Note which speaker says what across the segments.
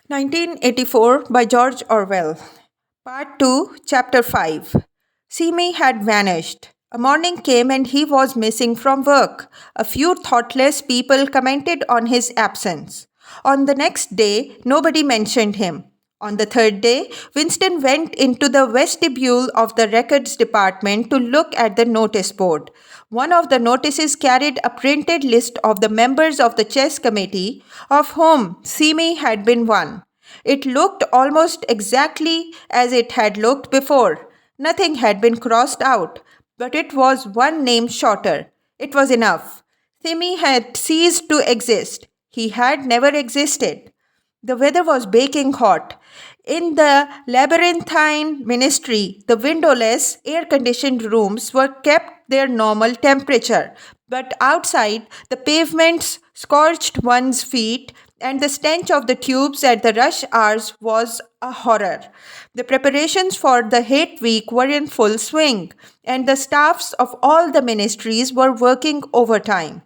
Speaker 1: 1984 by George Orwell. Part 2, Chapter 5. Simi had vanished. A morning came and he was missing from work. A few thoughtless people commented on his absence. On the next day, nobody mentioned him. On the third day, Winston went into the vestibule of the records department to look at the notice board. One of the notices carried a printed list of the members of the chess committee, of whom Simi had been one. It looked almost exactly as it had looked before. Nothing had been crossed out, but it was one name shorter. It was enough. Simi had ceased to exist. He had never existed. The weather was baking hot. In the labyrinthine ministry, the windowless, air conditioned rooms were kept their normal temperature, but outside, the pavements scorched one's feet, and the stench of the tubes at the rush hours was a horror. The preparations for the hate week were in full swing, and the staffs of all the ministries were working overtime.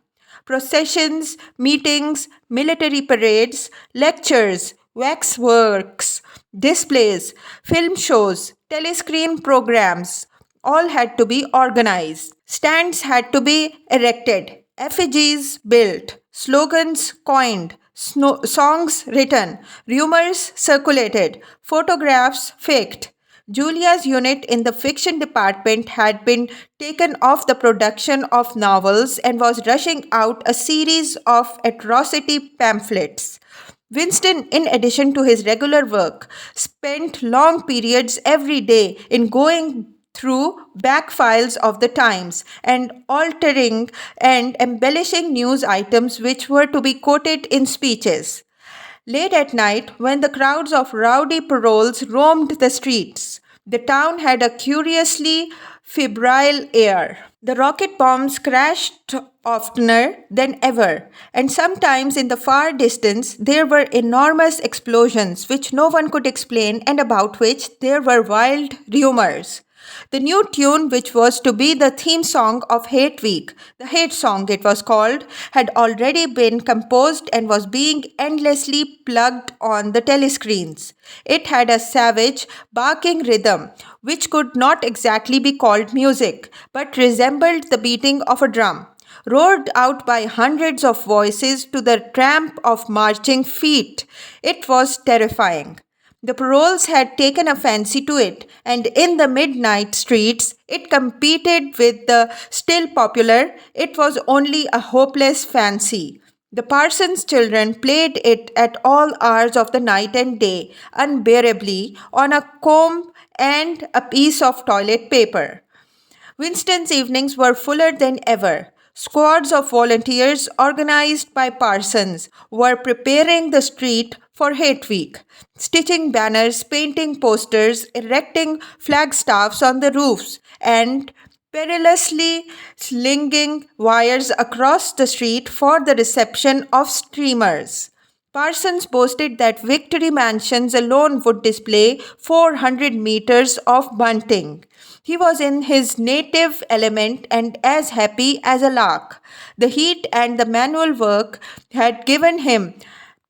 Speaker 1: Processions, meetings, military parades, lectures, waxworks, displays, film shows, telescreen programs all had to be organized. Stands had to be erected, effigies built, slogans coined, songs written, rumors circulated, photographs faked. Julia's unit in the fiction department had been taken off the production of novels and was rushing out a series of atrocity pamphlets. Winston, in addition to his regular work, spent long periods every day in going through back files of the Times and altering and embellishing news items which were to be quoted in speeches. Late at night, when the crowds of rowdy paroles roamed the streets, the town had a curiously febrile air. The rocket bombs crashed oftener than ever, and sometimes in the far distance there were enormous explosions which no one could explain and about which there were wild rumors. The new tune, which was to be the theme song of Hate Week, the Hate Song it was called, had already been composed and was being endlessly plugged on the telescreens. It had a savage, barking rhythm, which could not exactly be called music, but resembled the beating of a drum, roared out by hundreds of voices to the tramp of marching feet. It was terrifying. The paroles had taken a fancy to it, and in the midnight streets it competed with the still popular It Was Only a Hopeless Fancy. The parson's children played it at all hours of the night and day, unbearably, on a comb and a piece of toilet paper. Winston's evenings were fuller than ever. Squads of volunteers, organized by parsons, were preparing the street for Hate Week, stitching banners, painting posters, erecting flagstaffs on the roofs, and perilously slinging wires across the street for the reception of streamers. Parsons boasted that Victory Mansions alone would display 400 meters of bunting. He was in his native element and as happy as a lark. The heat and the manual work had given him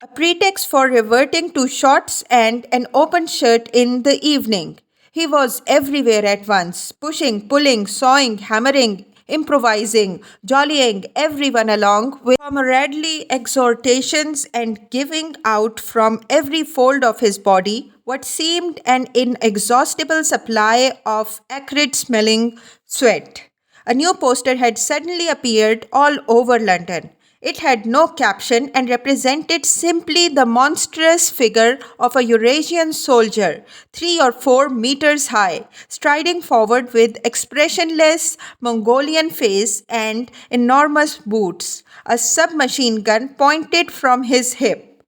Speaker 1: a pretext for reverting to shorts and an open shirt in the evening. He was everywhere at once, pushing, pulling, sawing, hammering, improvising, jollying everyone along with comradely exhortations and giving out from every fold of his body what seemed an inexhaustible supply of acrid smelling sweat. A new poster had suddenly appeared all over London. It had no caption and represented simply the monstrous figure of a Eurasian soldier, 3 or 4 meters high, striding forward with expressionless Mongolian face and enormous boots, a submachine gun pointed from his hip.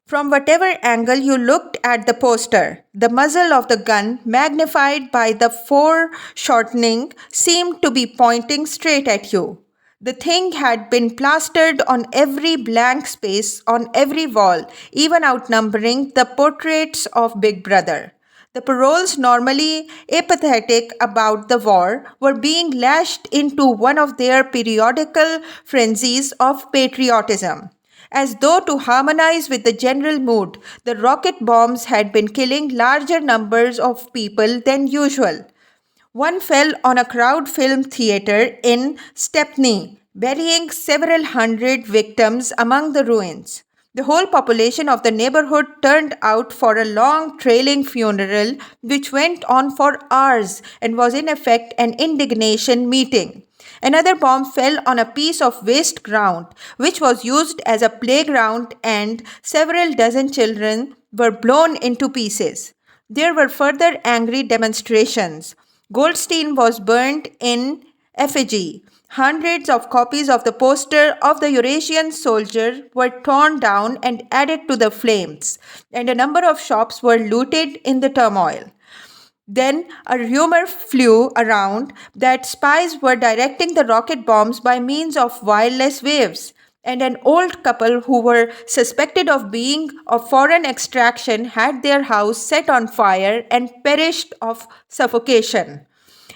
Speaker 1: From whatever angle you looked at the poster, the muzzle of the gun, magnified by the foreshortening, seemed to be pointing straight at you. The thing had been plastered on every blank space on every wall, even outnumbering the portraits of Big Brother. The paroles, normally apathetic about the war, were being lashed into one of their periodical frenzies of patriotism. As though to harmonize with the general mood, the rocket bombs had been killing larger numbers of people than usual. One fell on a crowd film theater in Stepney, burying several hundred victims among the ruins. The whole population of the neighborhood turned out for a long trailing funeral which went on for hours and was in effect an indignation meeting. Another bomb fell on a piece of waste ground which was used as a playground, and several dozen children were blown into pieces. There were further angry demonstrations. Goldstein was burned in effigy. Hundreds of copies of the poster of the Eurasian soldier were torn down and added to the flames, and a number of shops were looted in the turmoil. Then a rumor flew around that spies were directing the rocket bombs by means of wireless waves, and an old couple who were suspected of being of foreign extraction had their house set on fire and perished of suffocation.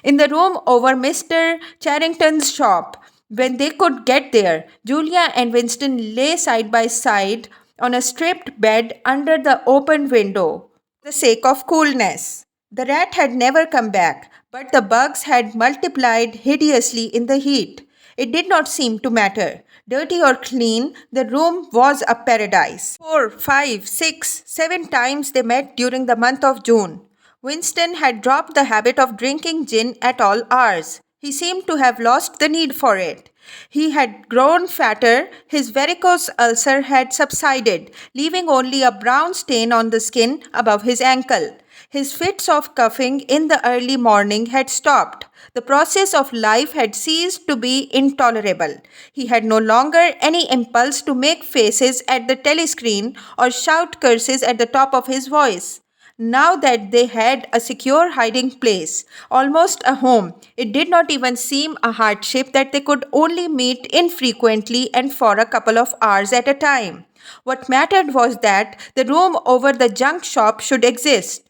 Speaker 1: In the room over Mr. Charrington's shop, when they could get there, Julia and Winston lay side by side on a stripped bed under the open window, for the sake of coolness. The rat had never come back, but the bugs had multiplied hideously in the heat. It did not seem to matter. Dirty or clean, the room was a paradise. 4, 5, 6, 7 times they met during the month of June. Winston had dropped the habit of drinking gin at all hours. He seemed to have lost the need for it. He had grown fatter, his varicose ulcer had subsided, leaving only a brown stain on the skin above his ankle. His fits of coughing in the early morning had stopped. The process of life had ceased to be intolerable. He had no longer any impulse to make faces at the telescreen or shout curses at the top of his voice. Now that they had a secure hiding place, almost a home, it did not even seem a hardship that they could only meet infrequently and for a couple of hours at a time. What mattered was that the room over the junk shop should exist.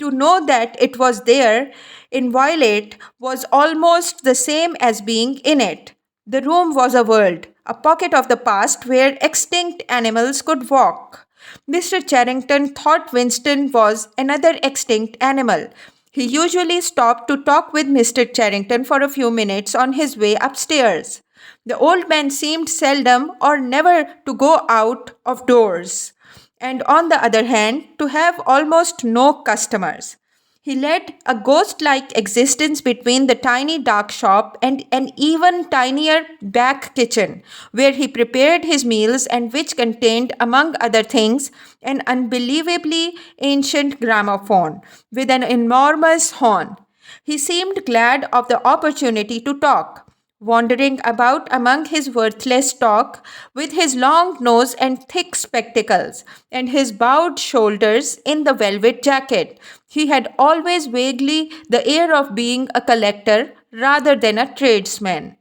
Speaker 1: To know that it was there, inviolate, was almost the same as being in it. The room was a world, a pocket of the past where extinct animals could walk. Mr. Charrington thought Winston was another extinct animal. He usually stopped to talk with Mr. Charrington for a few minutes on his way upstairs. The old man seemed seldom or never to go out of doors, and on the other hand, to have almost no customers. He led a ghost like existence between the tiny dark shop and an even tinier back kitchen, where he prepared his meals and which contained, among other things, an unbelievably ancient gramophone with an enormous horn. He seemed glad of the opportunity to talk, wandering about among his worthless stock with his long nose and thick spectacles and his bowed shoulders in the velvet jacket. He had always vaguely the air of being a collector rather than a tradesman.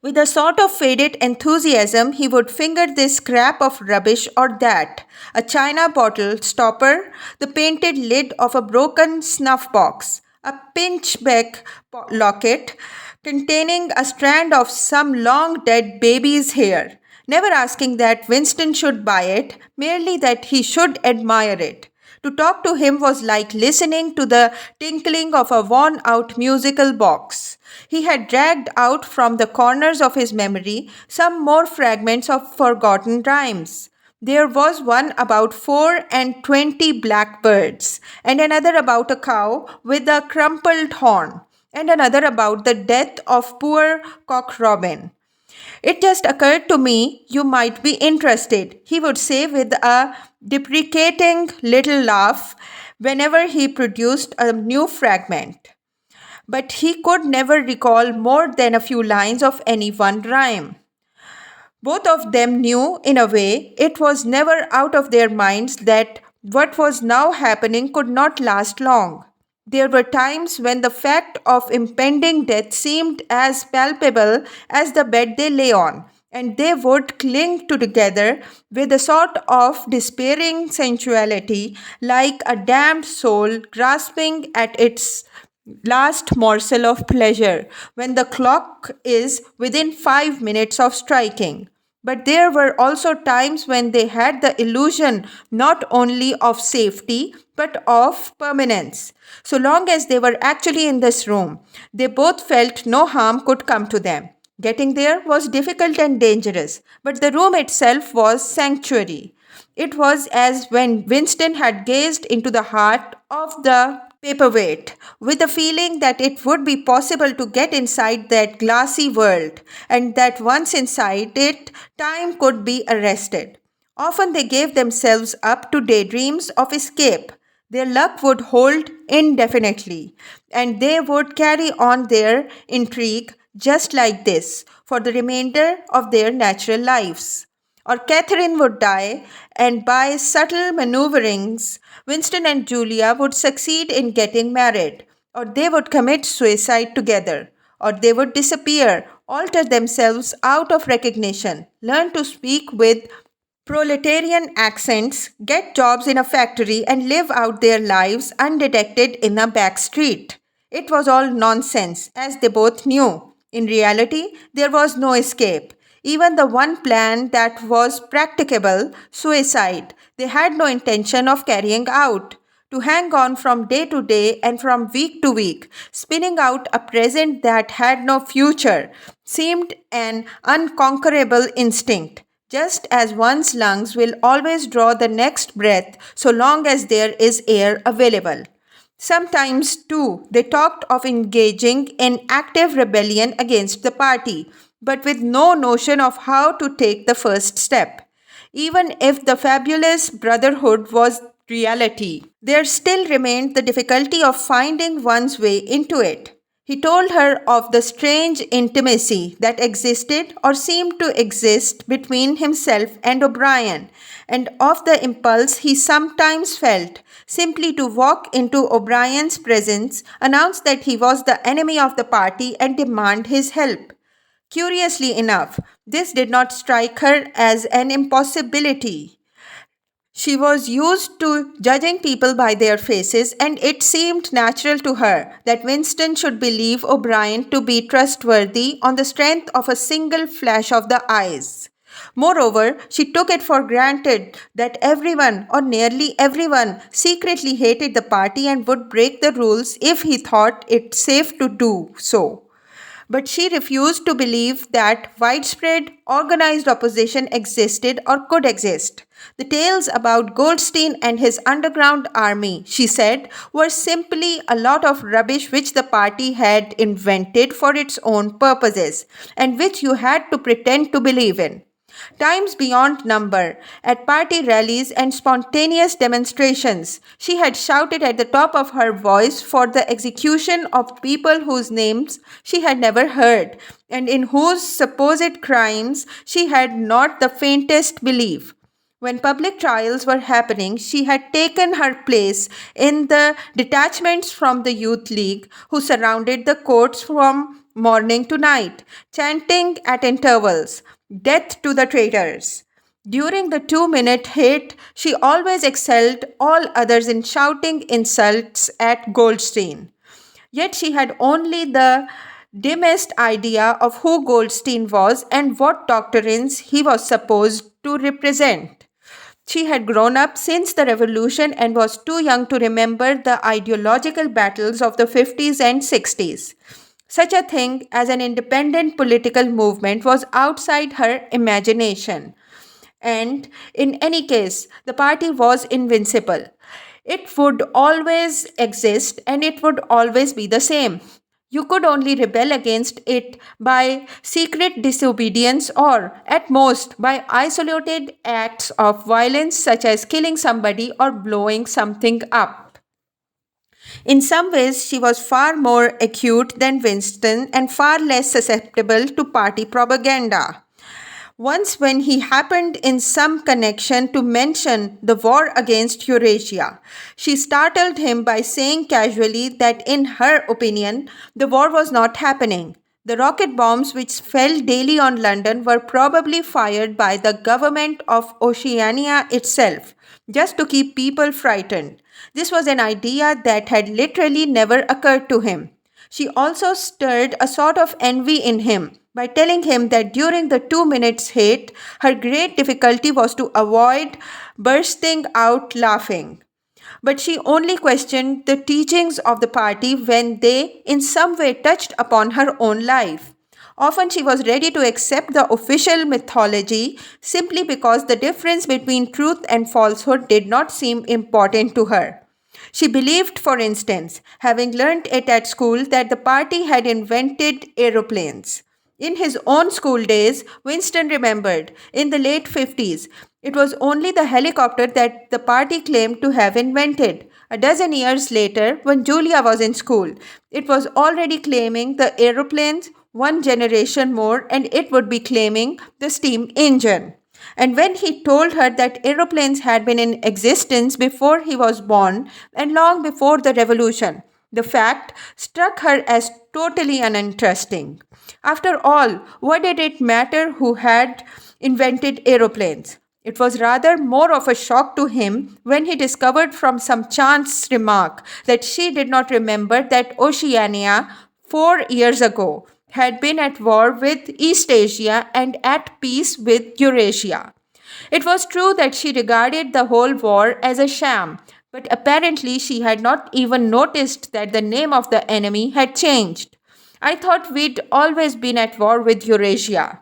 Speaker 1: With a sort of faded enthusiasm, he would finger this scrap of rubbish or that, a china bottle stopper, the painted lid of a broken snuff box, a pinchbeck locket containing a strand of some long dead baby's hair, never asking that Winston should buy it, merely that he should admire it. To talk to him was like listening to the tinkling of a worn out musical box. He had dragged out from the corners of his memory some more fragments of forgotten rhymes. There was one about 4 and 20 blackbirds, and another about a cow with a crumpled horn, and another about the death of poor Cock Robin. It just occurred to me you might be interested, he would say with a deprecating little laugh whenever he produced a new fragment. But he could never recall more than a few lines of any one rhyme. Both of them knew, in a way, it was never out of their minds that what was now happening could not last long. There were times when the fact of impending death seemed as palpable as the bed they lay on, and they would cling to together with a sort of despairing sensuality, like a damned soul grasping at its last morsel of pleasure when the clock is within 5 minutes of striking. But there were also times when they had the illusion not only of safety but of permanence. So long as they were actually in this room, they both felt no harm could come to them. Getting there was difficult and dangerous, but the room itself was sanctuary. It was as when Winston had gazed into the heart of the paperweight with the feeling that it would be possible to get inside that glassy world and that once inside it, time could be arrested. Often they gave themselves up to daydreams of escape. Their luck would hold indefinitely, and they would carry on their intrigue just like this for the remainder of their natural lives. Or Catherine would die, and by subtle maneuverings, Winston and Julia would succeed in getting married, or they would commit suicide together, or they would disappear, alter themselves out of recognition, learn to speak with proletarian accents, get jobs in a factory, and live out their lives undetected in a back street. It was all nonsense, as they both knew. In reality, there was no escape. Even the one plan that was practicable, suicide, they had no intention of carrying out. To hang on from day to day and from week to week, spinning out a present that had no future, seemed an unconquerable instinct. Just as one's lungs will always draw the next breath so long as there is air available. Sometimes, too, they talked of engaging in active rebellion against the party, but with no notion of how to take the first step. Even if the fabulous brotherhood was reality, there still remained the difficulty of finding one's way into it. He told her of the strange intimacy that existed or seemed to exist between himself and O'Brien, and of the impulse he sometimes felt simply to walk into O'Brien's presence, announce that he was the enemy of the party, and demand his help. Curiously enough, this did not strike her as an impossibility. She was used to judging people by their faces, and it seemed natural to her that Winston should believe O'Brien to be trustworthy on the strength of a single flash of the eyes. Moreover, she took it for granted that everyone, or nearly everyone, secretly hated the party and would break the rules if he thought it safe to do so. But she refused to believe that widespread organized opposition existed or could exist. The tales about Goldstein and his underground army, she said, were simply a lot of rubbish which the party had invented for its own purposes and which you had to pretend to believe in. Times beyond number, at party rallies and spontaneous demonstrations, she had shouted at the top of her voice for the execution of people whose names she had never heard and in whose supposed crimes she had not the faintest belief. When public trials were happening, she had taken her place in the detachments from the Youth League who surrounded the courts from morning to night, chanting at intervals, "Death to the traitors." During the 2 minute hit, she always excelled all others in shouting insults at Goldstein. Yet she had only the dimmest idea of who Goldstein was and what doctrines he was supposed to represent. She had grown up since the revolution and was too young to remember the ideological battles of the 50s and 60s. Such a thing as an independent political movement was outside her imagination. And in any case, the party was invincible. It would always exist and it would always be the same. You could only rebel against it by secret disobedience or, at most, by isolated acts of violence such as killing somebody or blowing something up. In some ways, she was far more acute than Winston and far less susceptible to party propaganda. Once, when he happened in some connection to mention the war against Eurasia, she startled him by saying casually that, in her opinion, the war was not happening. The rocket bombs which fell daily on London were probably fired by the government of Oceania itself, just to keep people frightened. This was an idea that had literally never occurred to him. She also stirred a sort of envy in him by telling him that during the 2 minutes hate, her great difficulty was to avoid bursting out laughing. But she only questioned the teachings of the party when they in some way touched upon her own life. Often she was ready to accept the official mythology simply because the difference between truth and falsehood did not seem important to her. She believed, for instance, having learnt it at school, that the party had invented aeroplanes. In his own school days, Winston remembered, in the late 50s, it was only the helicopter that the party claimed to have invented. A dozen years later, when Julia was in school, it was already claiming the aeroplanes, one generation more, and it would be claiming the steam engine. And when he told her that aeroplanes had been in existence before he was born and long before the revolution, the fact struck her as totally uninteresting. After all, what did it matter who had invented aeroplanes? It was rather more of a shock to him when he discovered from some chance remark that she did not remember that Oceania 4 years ago had been at war with East Asia and at peace with Eurasia. It was true that she regarded the whole war as a sham, but apparently she had not even noticed that the name of the enemy had changed. I thought we'd always been at war with Eurasia,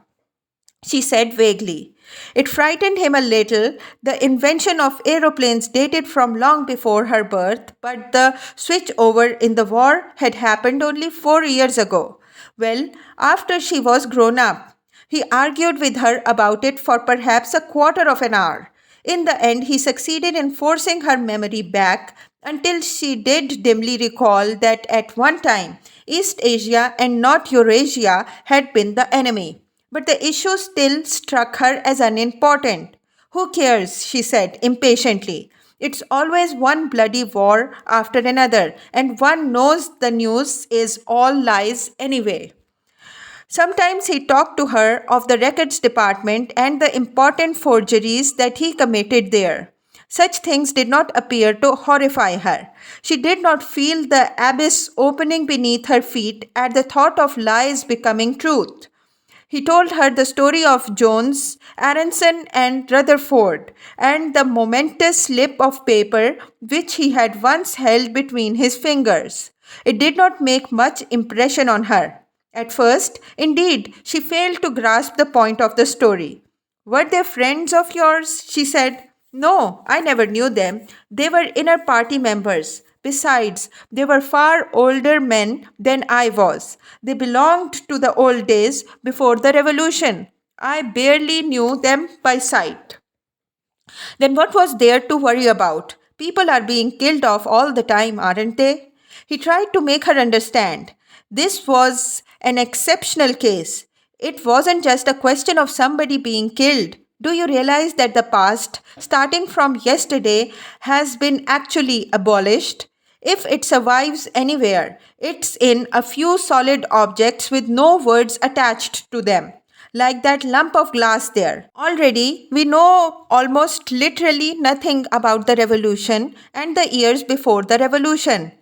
Speaker 1: she said vaguely. It frightened him a little. The invention of aeroplanes dated from long before her birth, but the switch over in the war had happened only 4 years ago. Well, after she was grown up. He argued with her about it for perhaps a quarter of an hour. In the end, he succeeded in forcing her memory back until she did dimly recall that at one time East Asia and not Eurasia had been the enemy. But the issue still struck her as unimportant. Who cares? She said impatiently. It's always one bloody war after another, and one knows the news is all lies anyway. Sometimes he talked to her of the records department and the important forgeries that he committed there. Such things did not appear to horrify her. She did not feel the abyss opening beneath her feet at the thought of lies becoming truth. He told her the story of Jones, Aronson, and Rutherford, and the momentous slip of paper which he had once held between his fingers. It did not make much impression on her. At first, indeed, she failed to grasp the point of the story. Were they friends of yours? She said. No, I never knew them. They were inner party members. Besides, they were far older men than I was. They belonged to the old days before the revolution. I barely knew them by sight. Then what was there to worry about? People are being killed off all the time, aren't they? He tried to make her understand. This was an exceptional case. It wasn't just a question of somebody being killed. Do you realize that the past, starting from yesterday, has been actually abolished? If it survives anywhere, it's in a few solid objects with no words attached to them, like that lump of glass there. Already, we know almost literally nothing about the revolution and the years before the revolution.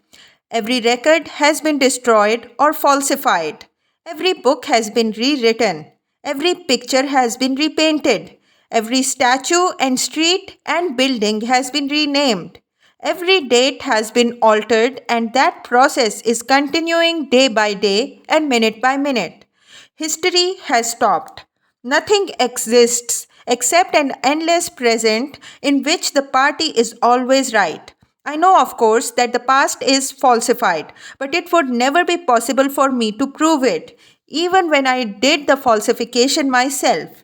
Speaker 1: Every record has been destroyed or falsified. Every book has been rewritten. Every picture has been repainted. Every statue and street and building has been renamed. Every date has been altered, and that process is continuing day by day and minute by minute. History has stopped. Nothing exists except an endless present in which the party is always right. I know, of course, that the past is falsified, but it would never be possible for me to prove it, even when I did the falsification myself.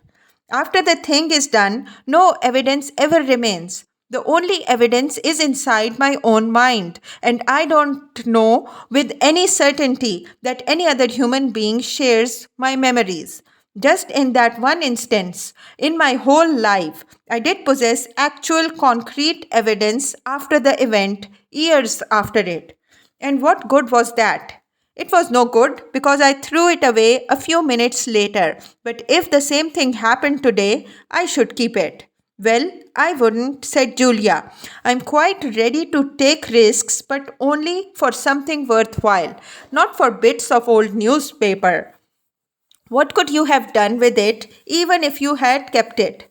Speaker 1: After the thing is done, no evidence ever remains. The only evidence is inside my own mind, and I don't know with any certainty that any other human being shares my memories. Just in that one instance, in my whole life, I did possess actual concrete evidence after the event, years after it. And what good was that? It was no good because I threw it away a few minutes later. But if the same thing happened today, I should keep it. Well, I wouldn't, said Julia. I'm quite ready to take risks, but only for something worthwhile, not for bits of old newspaper. What could you have done with it, even if you had kept it?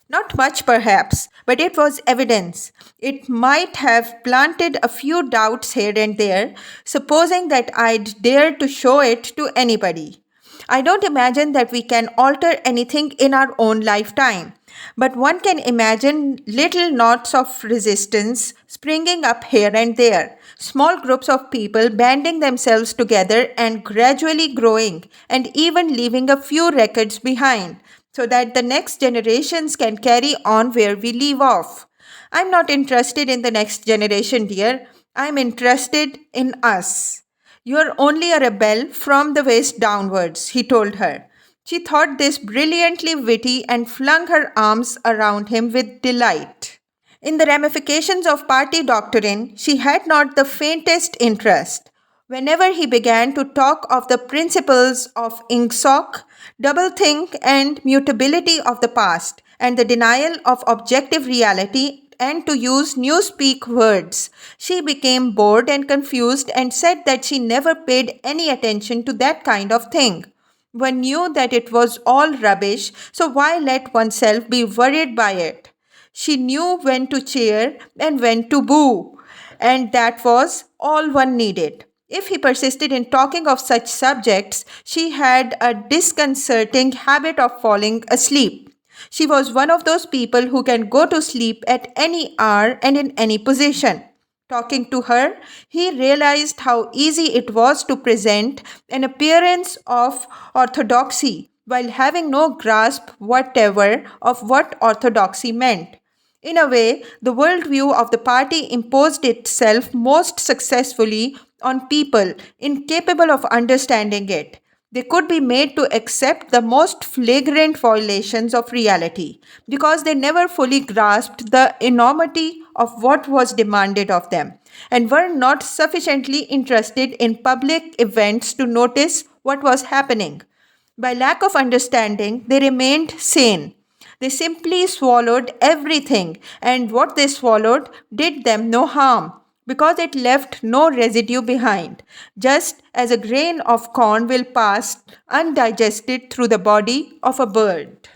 Speaker 1: Not much, perhaps, but it was evidence. It might have planted a few doubts here and there, supposing that I'd dare to show it to anybody. I don't imagine that we can alter anything in our own lifetime, but one can imagine little knots of resistance springing up here and there, small groups of people banding themselves together and gradually growing, and even leaving a few records behind, so that the next generations can carry on where we leave off. I'm not interested in the next generation, dear. I'm interested in us. You're only a rebel from the waist downwards, he told her. She thought this brilliantly witty and flung her arms around him with delight. In the ramifications of party doctrine, she had not the faintest interest. Whenever he began to talk of the principles of Ingsoc, doublethink, and mutability of the past, and the denial of objective reality, and to use newspeak words, she became bored and confused and said that she never paid any attention to that kind of thing. One knew that it was all rubbish, so why let oneself be worried by it? She knew when to cheer and when to boo, and that was all one needed. If he persisted in talking of such subjects, she had a disconcerting habit of falling asleep. She was one of those people who can go to sleep at any hour and in any position. Talking to her, he realized how easy it was to present an appearance of orthodoxy while having no grasp whatever of what orthodoxy meant. In a way, the worldview of the party imposed itself most successfully on people incapable of understanding it. They could be made to accept the most flagrant violations of reality because they never fully grasped the enormity of what was demanded of them and were not sufficiently interested in public events to notice what was happening. By lack of understanding, they remained sane. They simply swallowed everything, and what they swallowed did them no harm because it left no residue behind, just as a grain of corn will pass undigested through the body of a bird.